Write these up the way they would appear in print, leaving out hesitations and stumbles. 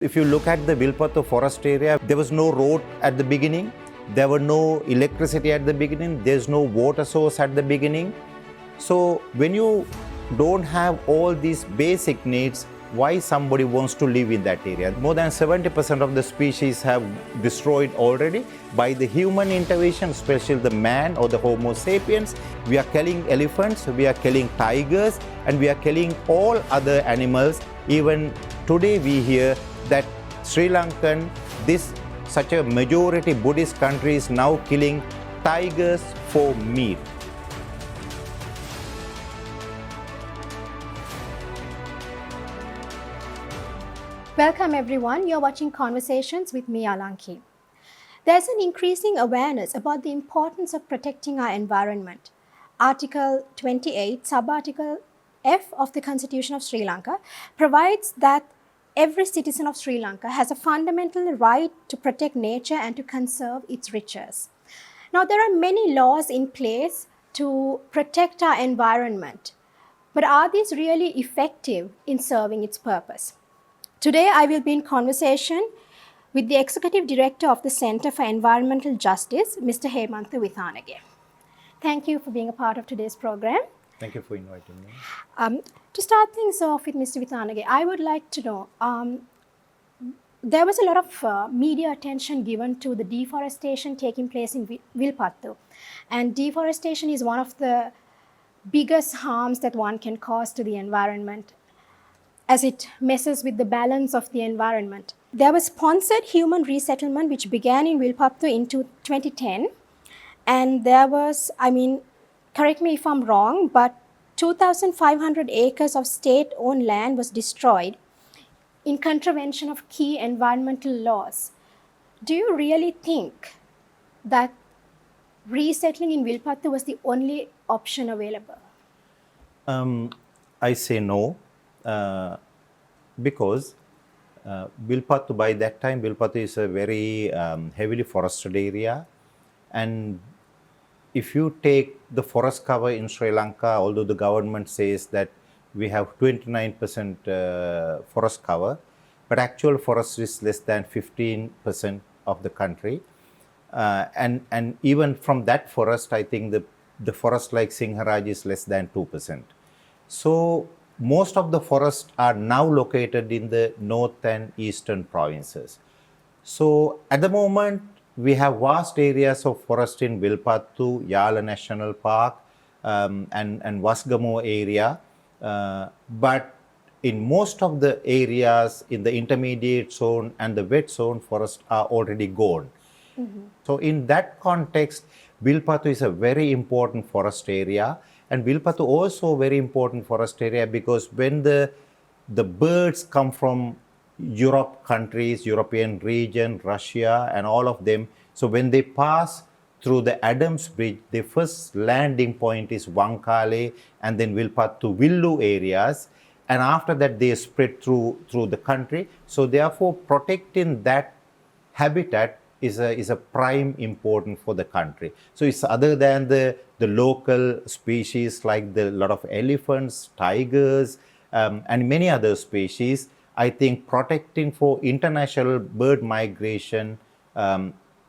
If you look at the Vilpattu forest area, there was no road at the beginning, there were no electricity at the beginning, there's no water source at the beginning. So when you don't have all these basic needs, why somebody wants to live in that area? More than 70% of the species have destroyed already by the human intervention, especially the man or the Homo sapiens. We are killing elephants, we are killing tigers, and we are killing all other animals. Even today we hear that Sri Lankan, such a majority Buddhist country, is now killing tigers for meat. Welcome everyone, you're watching Conversations with me, Alanki. There's an increasing awareness about the importance of protecting our environment. Article 28, Subarticle F of the Constitution of Sri Lanka provides that every citizen of Sri Lanka has a fundamental right to protect nature and to conserve its riches. Now, there are many laws in place to protect our environment, but are these really effective in serving its purpose? Today, I will be in conversation with the Executive Director of the Centre for Environmental Justice, Mr. Hemantha Withanage. Thank you for being a part of today's program. Thank you for inviting me. To start things off with Mr. Withanage, I would like to know, there was a lot of media attention given to the deforestation taking place in Vilpattu. And deforestation is one of the biggest harms that one can cause to the environment, as it messes with the balance of the environment. There was sponsored human resettlement which began in Vilpattu in 2010. And there was, correct me if I'm wrong, but 2,500 acres of state-owned land was destroyed in contravention of key environmental laws. Do you really think that resettling in Vilpattu was the only option available? I say no. Because Vilpattu, by that time, Vilpattu is a very heavily forested area. And if you take the forest cover in Sri Lanka, although the government says that we have 29% forest cover, but actual forest is less than 15% of the country. And even from that forest, I think the forest like Sinharaj is less than 2%. So most of the forests are now located in the north and eastern provinces. So at the moment, we have vast areas of forest in Vilpattu, Yala National Park, and Wasgamo area. But in most of the areas in the intermediate zone and the wet zone, forests are already gone. Mm-hmm. So in that context, Vilpattu is a very important forest area. And Vilpattu also very important forest area because when the birds come from Europe countries, European region, Russia, and all of them, so when they pass through the Adams Bridge, the first landing point is Wankale and then Vilpattu, Villu areas, and after that they spread through the country. So therefore, protecting that habitat is a prime important for the country. So it's other than the local species like the lot of elephants, tigers, and many other species. I think protecting for international bird migration,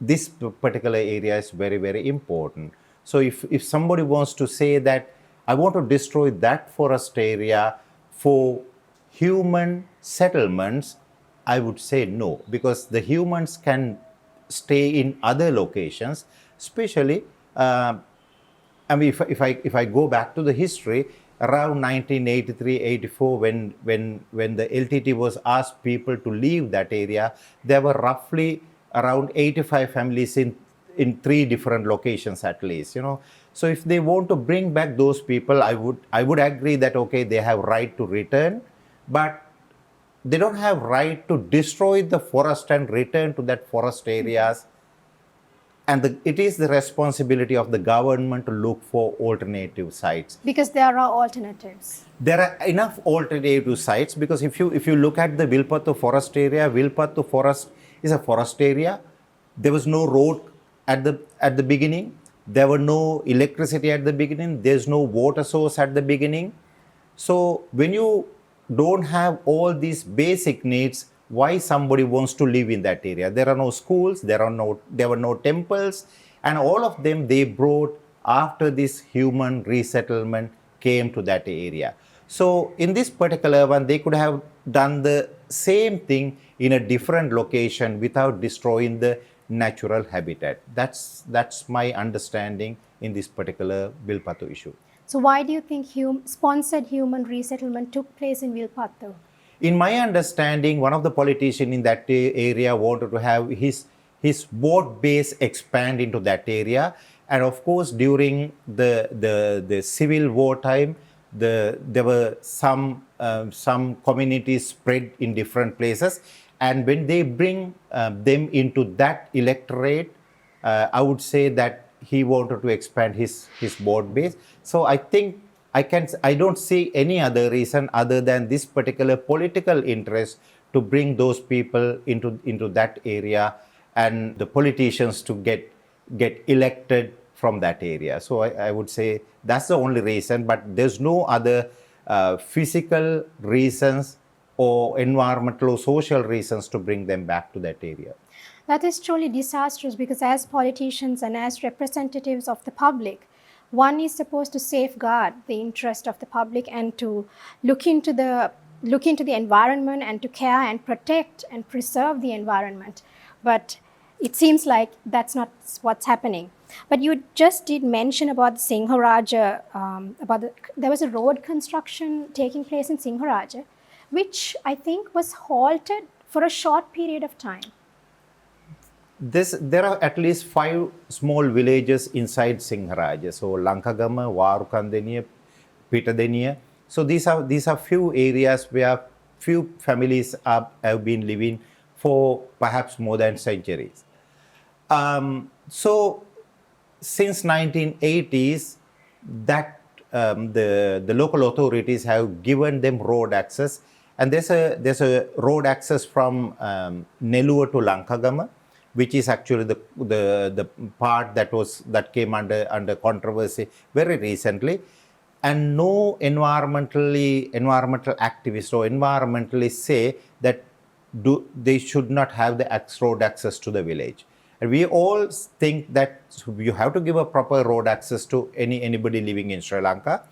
this particular area is very, very important. So if somebody wants to say that I want to destroy that forest area for human settlements, I would say no, because the humans can stay in other locations, especially if I go back to the history, around 1983-84, when the LTT was asked people to leave that area, there were roughly around 85 families in 3 different locations at least. So if they want to bring back those people, I would agree that okay, they have right to return, but they don't have right to destroy the forest and return to that forest areas. And it is the responsibility of the government to look for alternative sites. Because there are alternatives. There are enough alternative sites because if you look at the Vilpattu forest area, Vilpattu forest is a forest area. There was no road at the beginning. There were no electricity at the beginning. There's no water source at the beginning. So when you don't have all these basic needs, why somebody wants to live in that area. There are no schools, there were no temples, and all of them they brought after this human resettlement came to that area. So in this particular one, they could have done the same thing in a different location without destroying the natural habitat. That's my understanding in this particular Vilpattu issue. So why do you think sponsored human resettlement took place in Vilpattu? In my understanding, one of the politicians in that area wanted to have his vote base expand into that area. And of course, during the civil war time, there were some communities spread in different places. And when they bring them into that electorate, I would say that he wanted to expand his vote base. So I think I don't see any other reason other than this particular political interest to bring those people into that area and the politicians to get elected from that area. So I would say that's the only reason, but there's no other physical reasons or environmental or social reasons to bring them back to that area. That is truly disastrous, because as politicians and as representatives of the public, one is supposed to safeguard the interest of the public and to look into the environment and to care and protect and preserve the environment. But it seems like that's not what's happening. But you just did mention about the Singharaja, there was a road construction taking place in Singharaja, which I think was halted for a short period of time. There are at least 5 small villages inside Singharaja. So Lankagama, Warukandeniya, Pitadeniya. So these are few areas where few families have been living for perhaps more than centuries. So since 1980s, that the local authorities have given them road access, and there's a road access from Nellore to Lankagama, which is actually the part that came under controversy very recently. And no environmental activists or environmentalists say that they should not have the road access to the village. And we all think that you have to give a proper road access to anybody living in Sri Lanka.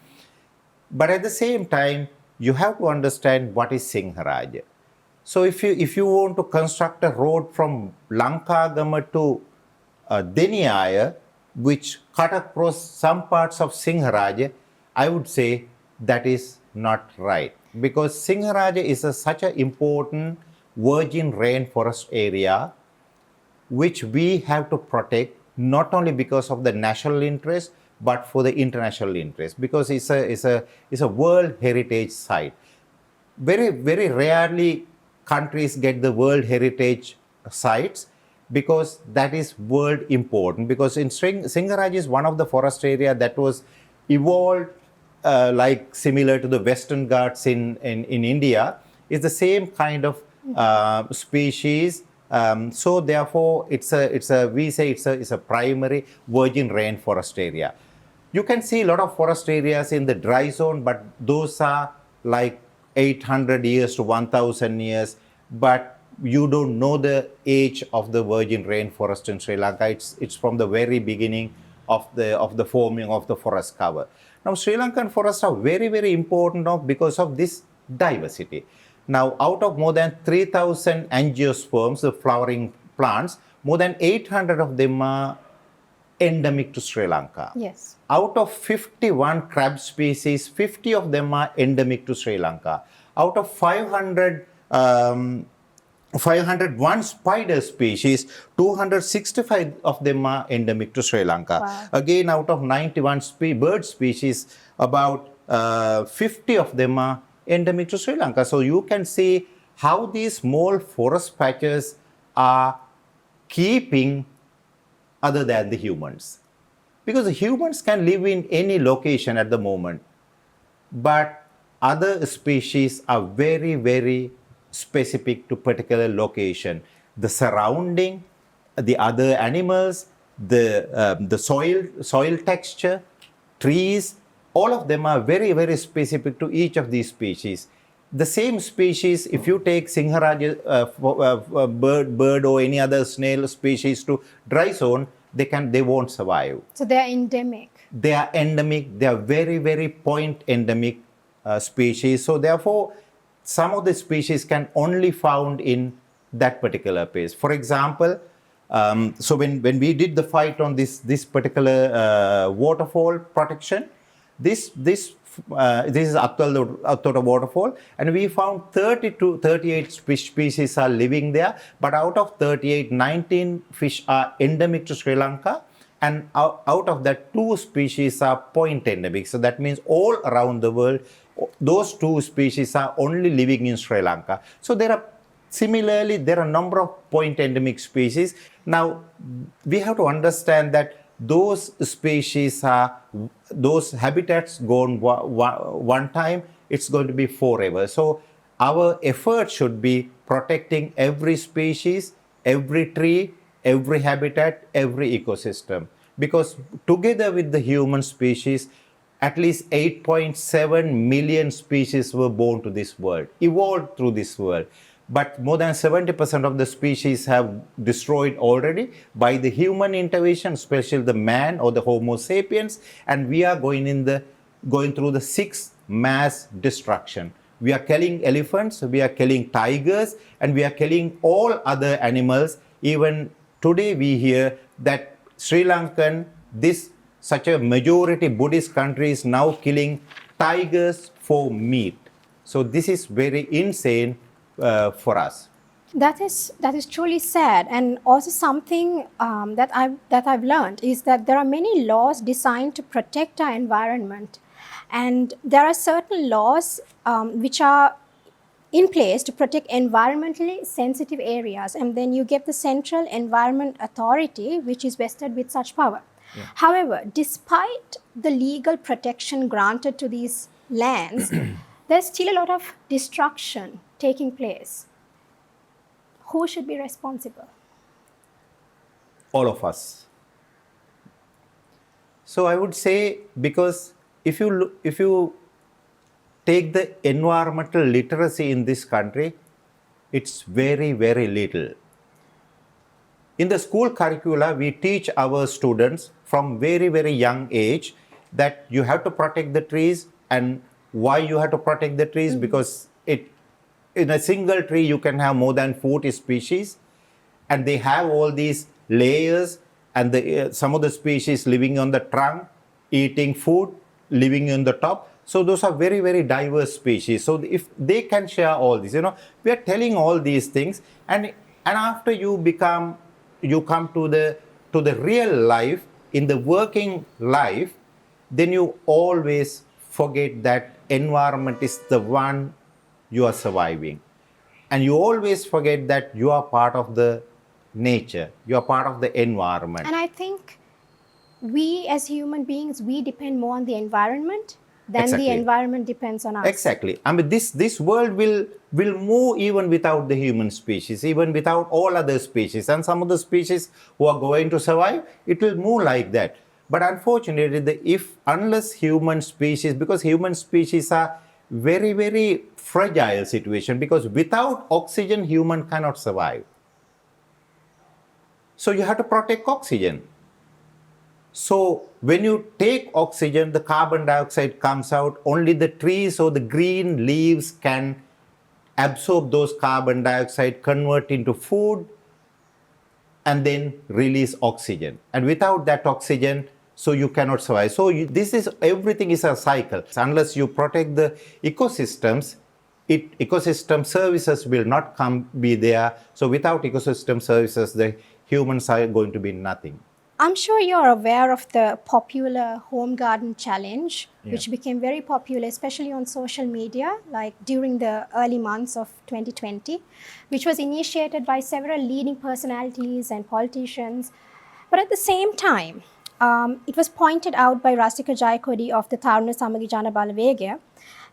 But at the same time, you have to understand what is Singharaja. So if you want to construct a road from Lankagama to Deniyaya, which cut across some parts of Singharaja, I would say that is not right, because Singharaja is such an important virgin rainforest area which we have to protect, not only because of the national interest but for the international interest, because it's a World Heritage Site. Very, very rarely countries get the World Heritage Sites, because that is world important. Because in Singharaja is one of the forest area that was evolved like similar to the Western Ghats in India. It's the same kind of species. So therefore, it's a primary virgin rainforest area. You can see a lot of forest areas in the dry zone, but those are like 800 years to 1,000 years. But you don't know the age of the virgin rainforest in Sri Lanka. It's from the very beginning of the forming of the forest cover. Now, Sri Lankan forests are very, very important because of this diversity. Now, out of more than 3,000 angiosperms, the flowering plants, more than 800 of them are endemic to Sri Lanka. Yes. Out of 51 crab species, 50 of them are endemic to Sri Lanka. Out of 501 spider species, 265 of them are endemic to Sri Lanka. Wow. Again, out of 91 bird species, about 50 of them are endemic to Sri Lanka. So you can see how these small forest patches are keeping other than the humans. Because the humans can live in any location at the moment, but other species are very, very specific to particular location. The surrounding, the other animals, the soil texture, trees, all of them are very, very specific to each of these species. the same species, if you take Singharaja bird or any other snail species to dry zone, they won't survive. So they are endemic. They are endemic. They are very, very point endemic species. So therefore, some of the species can only found in that particular place. For example, so when we did the fight on this particular waterfall protection, this is Attota waterfall, and we found 30 to 38 species are living there. But out of 38, 19 fish are endemic to Sri Lanka, and out of that, 2 species are point endemic. So that means all around the world, those 2 species are only living in Sri Lanka. So similarly, there are a number of point endemic species. Now, we have to understand that those species those habitats gone one time, it's going to be forever. So our effort should be protecting every species, every tree, every habitat, every ecosystem. Because together with the human species, at least 8.7 million species were born to this world, evolved through this world. But more than 70% of the species have destroyed already by the human intervention, especially the man or the Homo sapiens. And we are going through the 6th mass destruction. We are killing elephants, we are killing tigers, and we are killing all other animals. Even today we hear that Sri Lankan, such a majority Buddhist country, is now killing tigers for meat. So this is very insane for us. That is truly sad, and also something that I've learned is that there are many laws designed to protect our environment, and there are certain laws which are in place to protect environmentally sensitive areas, and then you get the Central Environment Authority, which is vested with such power. Yeah. However, despite the legal protection granted to these lands, there's still a lot of destruction taking place. Who should be responsible? All of us. So I would say, because if you take the environmental literacy in this country, it's very, very little. In the school curricula, we teach our students from very, very young age that you have to protect the trees. And why you have to protect the trees? Because in a single tree, you can have more than 40 species, and they have all these layers, and some of the species living on the trunk, eating food, living on the top. So those are very, very diverse species. So if they can share all this, we are telling all these things, and after you come to the real life, in the working life, then you always forget that environment is the one you are surviving. And you always forget that you are part of the nature, you are part of the environment. And I think we as human beings, we depend more on the environment than Exactly. The environment depends on us. Exactly. I mean, this world will move even without the human species, even without all other species. And some of the species who are going to survive, it will move like that. But unfortunately, unless human species, because human species are very, very fragile situation, because without oxygen, human cannot survive. So you have to protect oxygen. So when you take oxygen, the carbon dioxide comes out, only the trees or the green leaves can absorb those carbon dioxide, convert into food, and then release oxygen. And without that oxygen, so you cannot survive. So everything is a cycle. Unless you protect the ecosystems, ecosystem services will not be there. So without ecosystem services, the humans are going to be nothing. I'm sure you're aware of the popular home garden challenge, which became very popular, especially on social media, like during the early months of 2020, which was initiated by several leading personalities and politicians. But at the same time, it was pointed out by Rasika Jayakodi of the Taruna Samagi Jana Balavegaya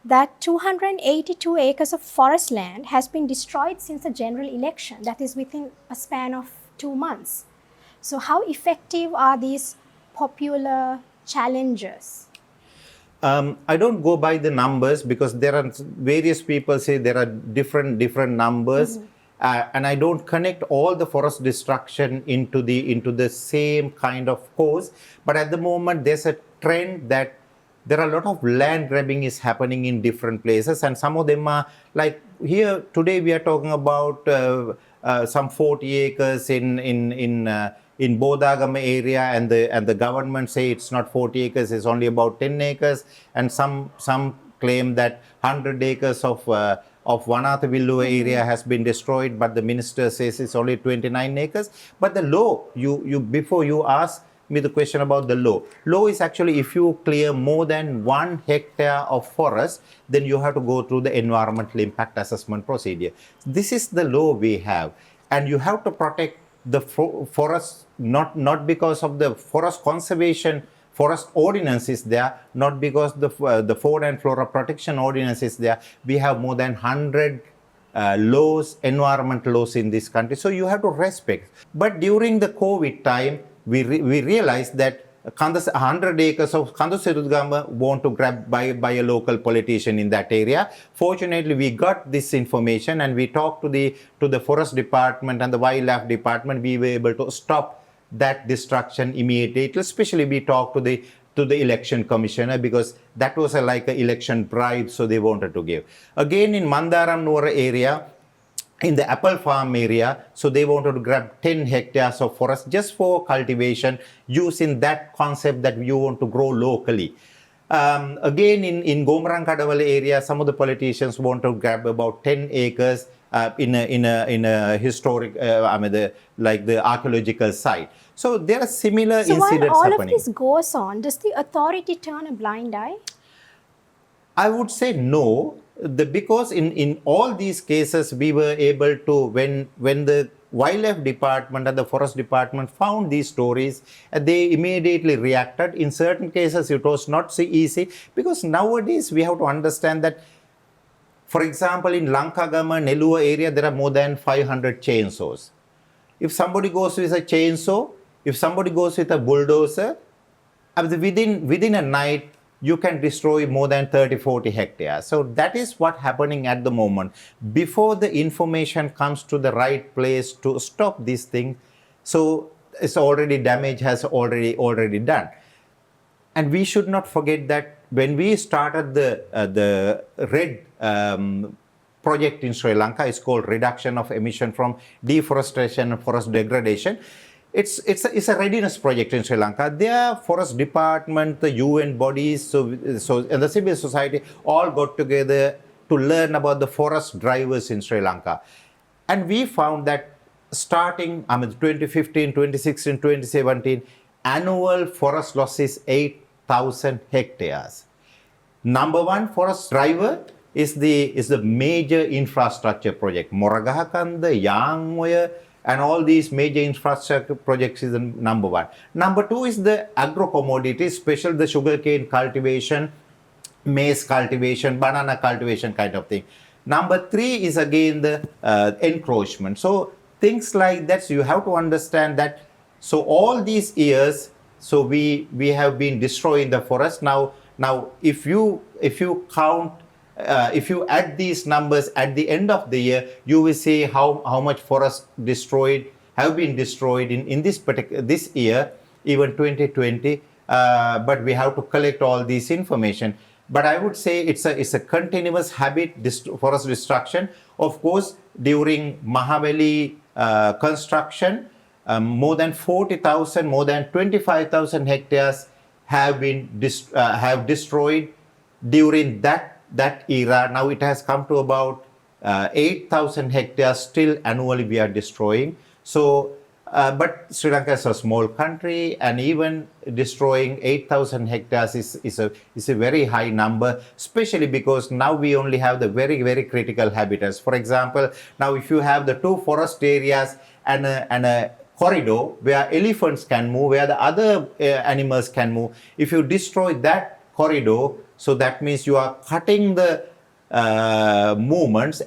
that 282 acres of forest land has been destroyed since the general election, that is within a span of 2 months. So how effective are these popular challenges? I don't go by the numbers because there are various people say there are different numbers, and I don't connect all the forest destruction into the same kind of cause. But at the moment, there's a trend that there are a lot of land grabbing is happening in different places, and some of them are like here today we are talking about some 40 acres in Bodhagama area, and the government say it's not 40 acres, it's only about 10 acres, and some claim that 100 acres of Vanathavilluva area has been destroyed, but the minister says it's only 29 acres. But the law, you before you ask me the question about the law is actually if you clear more than 1 hectare of forest, then you have to go through the environmental impact assessment procedure. This is the law we have, and you have to protect the forest not because of the forest conservation forest ordinance is there, not because the fauna and flora protection ordinance is there. We have more than 100 laws, environmental laws in this country, so you have to respect. But during the COVID time, we realized that 100 acres of Kanduserudgama want to grab by a local politician in that area. Fortunately, we got this information and we talked to the forest department and the wildlife department. We were able to stop that destruction immediately. Especially we talked to the election commissioner because that was like an election bribe, so they wanted to give. Again, in Mandaram Nuwara area, in the apple farm area, so they wanted to grab 10 hectares of forest just for cultivation, using that concept that you want to grow locally. Again, in Gomarang Kadavala area, some of the politicians want to grab about 10 acres in a historic, like the archaeological site. So there are similar So incidents while all happening. of this goes on, does the authority turn a blind eye? I would say no, because in all these cases we were able to, when the wildlife department and the forest department found these stories, they immediately reacted. In certain cases it was not so easy, because nowadays we have to understand that, for example, in Lankagama, Nelua area, there are more than 500 chainsaws. If somebody goes with a chainsaw, if somebody goes with a bulldozer, within a night, you can destroy more than 30-40 hectares. So that is what happening at the moment. Before the information comes to the right place to stop this thing, so it's already damage has already done. And we should not forget that when we started the RED project in Sri Lanka, it's called Reduction of Emission from Deforestation and Forest Degradation. It's a readiness project in Sri Lanka. Their forest department, the UN bodies, so and the civil society all got together to learn about the forest drivers in Sri Lanka. And we found that starting 2015, 2016, 2017, annual forest loss is 8,000 hectares. Number one forest driver is the major infrastructure project. Moragahakanda, Yangwaya, and all these major infrastructure projects is the number one. Number two is the agro commodities, especially the sugarcane cultivation, maize cultivation, banana cultivation kind of thing. Number three is again the encroachment. So things like that, so you have to understand that. So all these years, so we have been destroying the forest. Now if you count, if you add these numbers at the end of the year, you will see how much forest have been destroyed in this year, even 2020. But we have to collect all this information. But I would say it's a continuous habit, forest destruction. Of course, during Mahaveli construction, more than 40,000, more than 25,000 hectares have been destroyed during that era. Now it has come to about 8,000 hectares still annually we are destroying. So, but Sri Lanka is a small country, and even destroying 8,000 hectares is a very high number, especially because now we only have the very, very critical habitats. For example, now if you have the two forest areas and a corridor where elephants can move, where the other animals can move, if you destroy that corridor, so that means you are cutting the animal movements,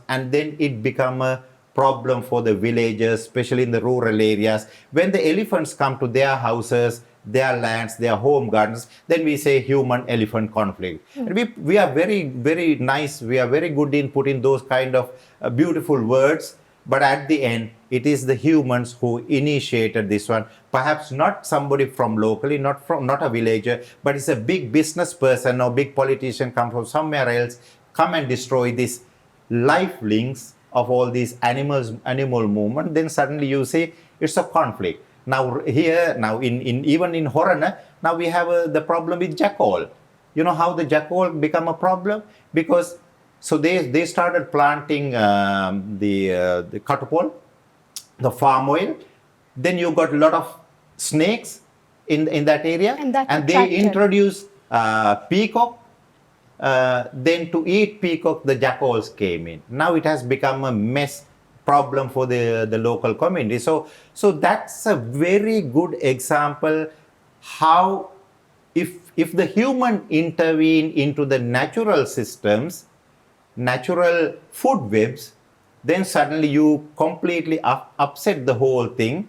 and then it become a problem for the villagers, especially in the rural areas. When the elephants come to their houses, their lands, their home gardens, then we say human-elephant conflict. And we are very nice, we are very good in putting those kind of beautiful words, but at the end, it is the humans who initiated this one. Perhaps not somebody from locally, not a villager, but it's a big business person or big politician come from somewhere else, come and destroy this life links of all these animal movement. Then suddenly you say it's a conflict. Now here, now in even in Horana, now we have the problem with jackal. You know how the jackal become a problem? Because so they started planting the catapult, the palm oil. Then you got a lot of snakes in that area, And they introduced peacock. Then to eat peacock, the jackals came in. Now it has become a mess problem for the local community. So that's a very good example how if the human intervene into the natural systems, natural food webs, then suddenly you completely upset the whole thing.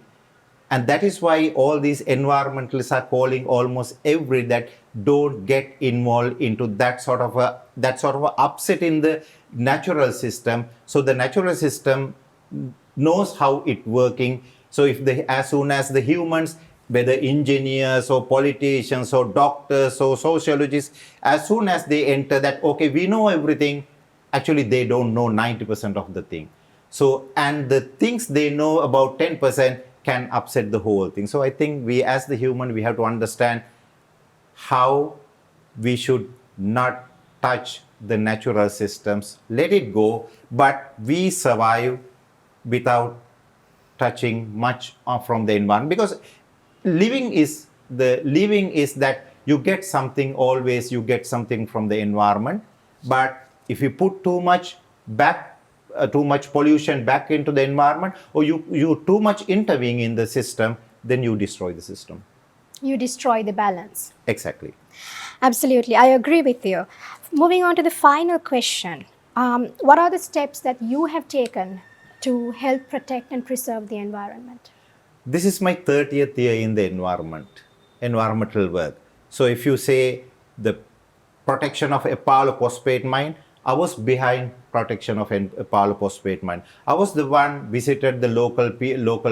And that is why all these environmentalists are calling almost every that don't get involved into that sort of a upset in the natural system. So the natural system knows how it working. So if as soon as the humans, whether engineers or politicians or doctors or sociologists, as soon as they enter that, okay, we know everything, actually they don't know 90% of the thing. So, and the things they know about 10% can upset the whole thing. So I think we as the human, we have to understand how we should not touch the natural systems, let it go, but we survive without touching much from the environment. Because living is that you get something, always you get something from the environment, but if you put too much pollution back into the environment, or you too much intervene in the system, then you destroy the system. You destroy the balance. Exactly. Absolutely, I agree with you. Moving on to the final question. What are the steps that you have taken to help protect and preserve the environment? This is my 30th year in the environmental work. So if you say the protection of Apollo phosphate mine, I was behind protection of Apollo phosphate mine. I was the one visited the local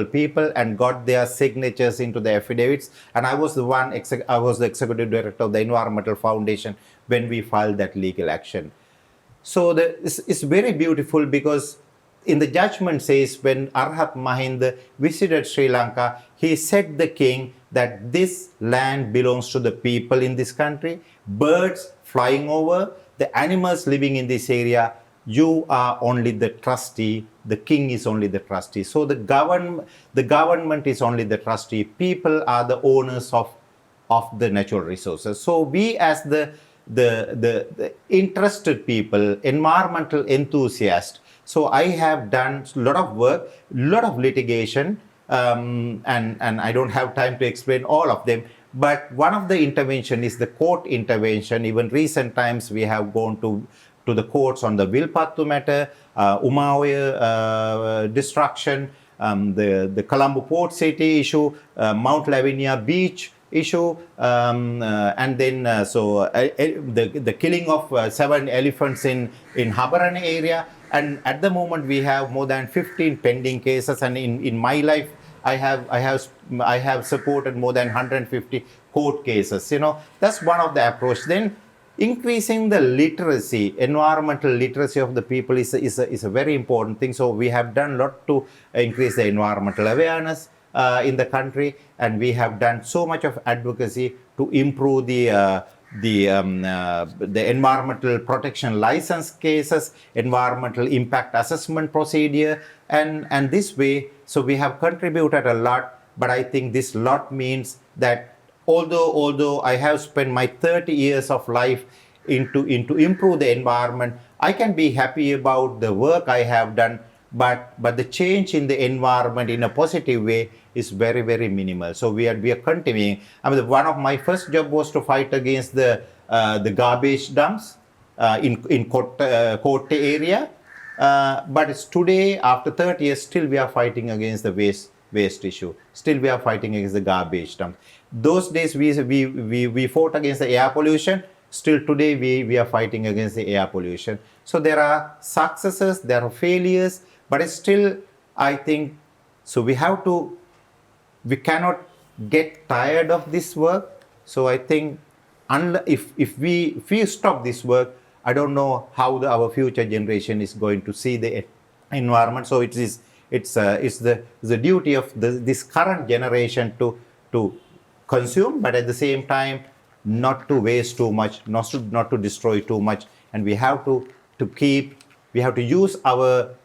people and got their signatures into the affidavits, and I was the executive director of the Environmental Foundation when we filed that legal action. So it's very beautiful because in the judgment says when Arhat Mahinda visited Sri Lanka, he said the king that this land belongs to the people in this country, birds flying over, the animals living in this area, you are only the trustee, the king is only the trustee. So the government is only the trustee, people are the owners of the natural resources. So we as the interested people, environmental enthusiasts, so I have done a lot of work, a lot of litigation, and I don't have time to explain all of them. But one of the intervention is the court intervention. Even recent times we have gone to the courts on the Vilpattu matter, Umaoya destruction, the Colombo Port City issue, Mount Lavinia Beach issue, and then the killing of 7 elephants in Habarani area. And at the moment we have more than 15 pending cases, and in my life I have supported more than 150 court cases. You know, that's one of the approach. Then increasing the literacy, environmental literacy of the people is a very important thing. So we have done a lot to increase the environmental awareness in the country, and we have done so much of advocacy to improve the environmental protection license cases, environmental impact assessment procedure, and this way, so we have contributed a lot. But I think this lot means that although I have spent my 30 years of life into improve the environment, I can be happy about the work I have done, but the change in the environment in a positive way is very, very minimal. So we are continuing. I mean, one of my first job was to fight against the garbage dumps in Kotte area. But it's today, after 30 years, still we are fighting against the waste issue. Still, we are fighting against the garbage dump. Those days, we fought against the air pollution. Still today, we are fighting against the air pollution. So there are successes, there are failures, but it's still, I think, so we cannot get tired of this work. So I think if we stop this work, I don't know how our future generation is going to see the environment. So it's the duty of this current generation to consume, but at the same time not to waste too much, not to destroy too much, and we have to use our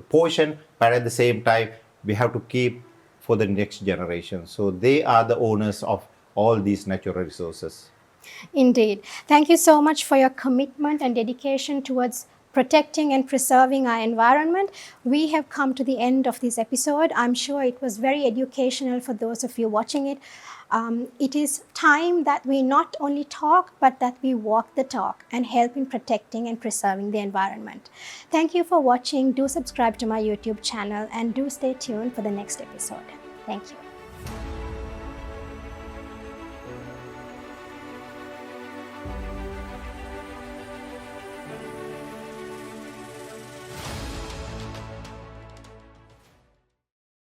portion, but at the same time we have to keep for the next generation. So they are the owners of all these natural resources. Indeed. Thank you so much for your commitment and dedication towards protecting and preserving our environment. We have come to the end of this episode. I'm sure it was very educational for those of you watching it. It is time that we not only talk, but that we walk the talk and help in protecting and preserving the environment. Thank you for watching. Do subscribe to my YouTube channel and do stay tuned for the next episode. Thank you.